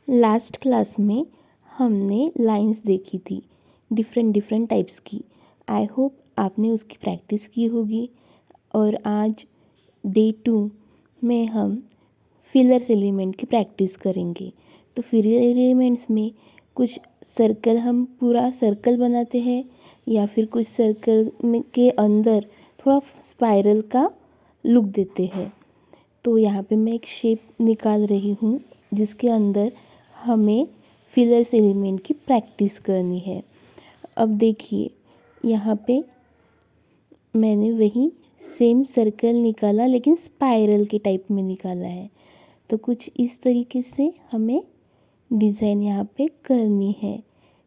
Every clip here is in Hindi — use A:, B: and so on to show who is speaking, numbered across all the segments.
A: लास्ट क्लास में हमने लाइंस देखी थी डिफरेंट टाइप्स की। आई होप आपने उसकी प्रैक्टिस की होगी। और आज डे 2 में हम फिलर्स एलिमेंट की प्रैक्टिस करेंगे। तो फिलर एलिमेंट्स में कुछ सर्कल, हम पूरा सर्कल बनाते हैं या फिर कुछ सर्कल में के अंदर थोड़ा स्पाइरल का लुक देते हैं। तो यहाँ पे मैं एक शेप निकाल रही हूँ जिसके अंदर हमें फिलर्स एलिमेंट की प्रैक्टिस करनी है। अब देखिए, यहाँ पे मैंने वही सेम सर्कल निकाला लेकिन स्पाइरल के टाइप में निकाला है। तो कुछ इस तरीके से हमें डिज़ाइन यहाँ पे करनी है,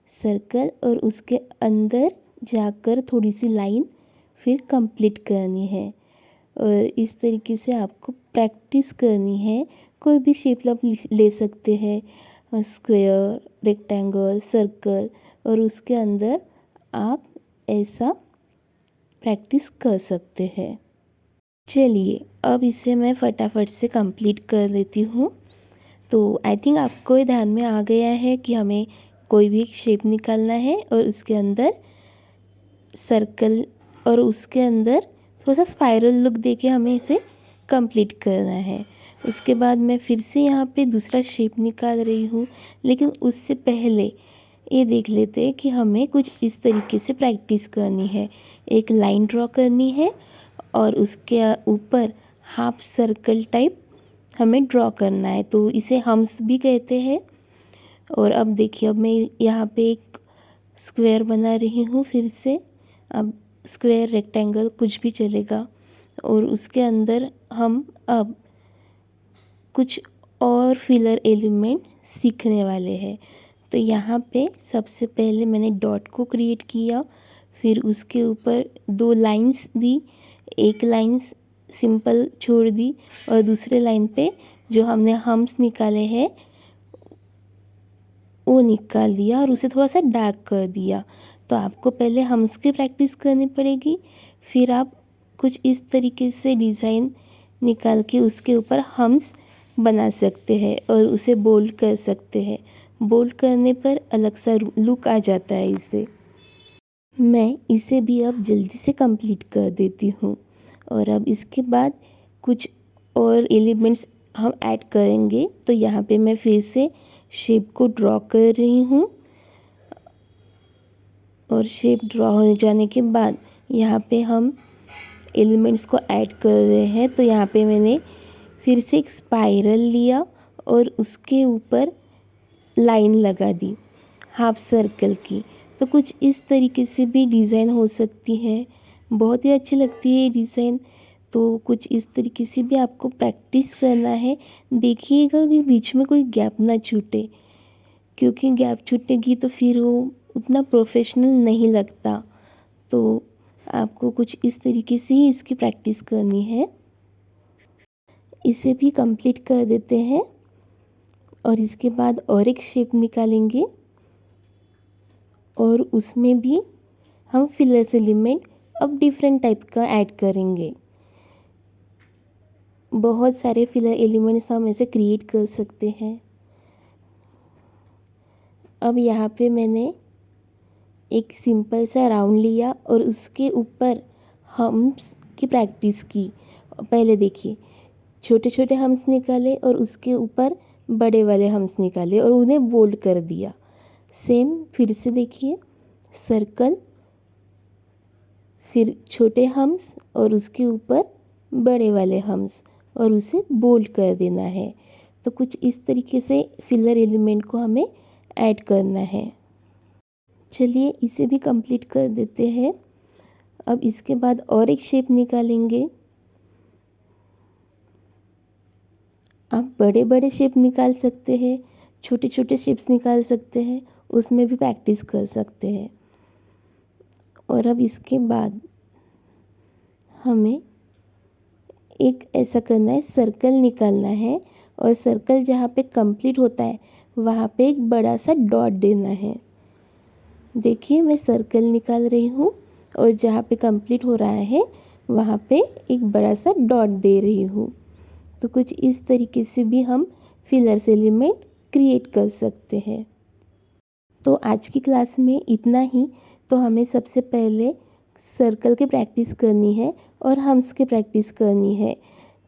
A: सर्कल और उसके अंदर जाकर थोड़ी सी लाइन फिर कंप्लीट करनी है। और इस तरीके से आपको प्रैक्टिस करनी है। कोई भी शेप आप ले सकते हैं, स्क्वायर, रेक्टेंगल, सर्कल, और उसके अंदर आप ऐसा प्रैक्टिस कर सकते हैं। चलिए अब इसे मैं फटाफट से कंप्लीट कर लेती हूँ। तो आई थिंक आपको ये ध्यान में आ गया है कि हमें कोई भी एक शेप निकालना है और उसके अंदर सर्कल और उसके अंदर थोड़ा सा स्पाइरल लुक देके हमें इसे कंप्लीट करना है। उसके बाद मैं फिर से यहाँ पे दूसरा शेप निकाल रही हूँ, लेकिन उससे पहले ये देख लेते हैं कि हमें कुछ इस तरीके से प्रैक्टिस करनी है। एक लाइन ड्रॉ करनी है और उसके ऊपर हाफ सर्कल टाइप हमें ड्रॉ करना है, तो इसे हम्स भी कहते हैं। और अब देखिए, अब मैं यहाँ पे एक स्क्वायर बना रही हूँ फिर से। अब स्क्वायर, रेक्टेंगल कुछ भी चलेगा। और उसके अंदर हम अब कुछ और फिलर एलिमेंट सीखने वाले हैं। तो यहाँ पे सबसे पहले मैंने डॉट को क्रिएट किया, फिर उसके ऊपर 2 लाइंस दी। एक लाइन सिंपल छोड़ दी और दूसरे लाइन पे जो हमने हम्स निकाले हैं वो निकाल दिया और उसे थोड़ा सा डार्क कर दिया। तो आपको पहले हम्स की प्रैक्टिस करनी पड़ेगी, फिर आप कुछ इस तरीके से डिज़ाइन निकाल के उसके ऊपर हम्स बना सकते हैं और उसे बोल्ड कर सकते हैं। बोल्ड करने पर अलग सा लुक आ जाता है इससे। मैं इसे भी अब जल्दी से कंप्लीट कर देती हूँ। और अब इसके बाद कुछ और एलिमेंट्स हम ऐड करेंगे। तो यहाँ पे मैं फिर से शेप को ड्रॉ कर रही हूँ और शेप ड्रॉ हो जाने के बाद यहाँ पे हम एलिमेंट्स को ऐड कर रहे हैं। तो यहाँ पे मैंने फिर से एक स्पाइरल लिया और उसके ऊपर लाइन लगा दी हाफ सर्कल की। तो कुछ इस तरीके से भी डिज़ाइन हो सकती है, बहुत ही अच्छी लगती है ये डिज़ाइन। तो कुछ इस तरीके से भी आपको प्रैक्टिस करना है। देखिएगा कि बीच में कोई गैप ना छूटे, क्योंकि गैप छूटेगी तो फिर वो उतना प्रोफेशनल नहीं लगता। तो आपको कुछ इस तरीके से ही इसकी प्रैक्टिस करनी है। इसे भी कंप्लीट कर देते हैं और इसके बाद और एक शेप निकालेंगे और उसमें भी हम फिलर्स एलिमेंट अब डिफरेंट टाइप का ऐड करेंगे। बहुत सारे फिलर एलिमेंट्स हम ऐसे क्रिएट कर सकते हैं। अब यहाँ पे मैंने एक सिंपल सा राउंड लिया और उसके ऊपर हम्स की प्रैक्टिस की। पहले देखिए, छोटे छोटे हम्स निकाले और उसके ऊपर बड़े वाले हम्स निकाले और उन्हें बोल्ड कर दिया। सेम फिर से देखिए, सर्कल, फिर छोटे हम्स और उसके ऊपर बड़े वाले हम्स और उसे बोल्ड कर देना है। तो कुछ इस तरीके से फिलर एलिमेंट को हमें ऐड करना है। चलिए इसे भी कंप्लीट कर देते हैं। अब इसके बाद और एक शेप निकालेंगे। आप बड़े बड़े शेप निकाल सकते हैं, छोटे छोटे शेप्स निकाल सकते हैं, उसमें भी प्रैक्टिस कर सकते हैं। और अब इसके बाद हमें एक ऐसा करना है, सर्कल निकालना है और सर्कल जहाँ पे कंप्लीट होता है वहाँ पे एक बड़ा सा डॉट देना है। देखिए, मैं सर्कल निकाल रही हूँ और जहाँ पे कंप्लीट हो रहा है वहाँ पे एक बड़ा सा डॉट दे रही हूँ। तो कुछ इस तरीके से भी हम फिलर्स एलिमेंट क्रिएट कर सकते हैं। तो आज की क्लास में इतना ही। तो हमें सबसे पहले सर्कल की प्रैक्टिस करनी है और हम्स की प्रैक्टिस करनी है,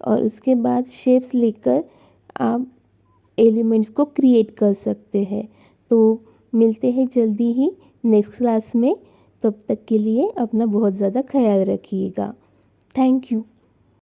A: और उसके बाद शेप्स लेकर आप एलिमेंट्स को क्रिएट कर सकते हैं। तो मिलते हैं जल्दी ही नेक्स्ट क्लास में। तब तक के लिए अपना बहुत ज़्यादा ख्याल रखिएगा। Thank you.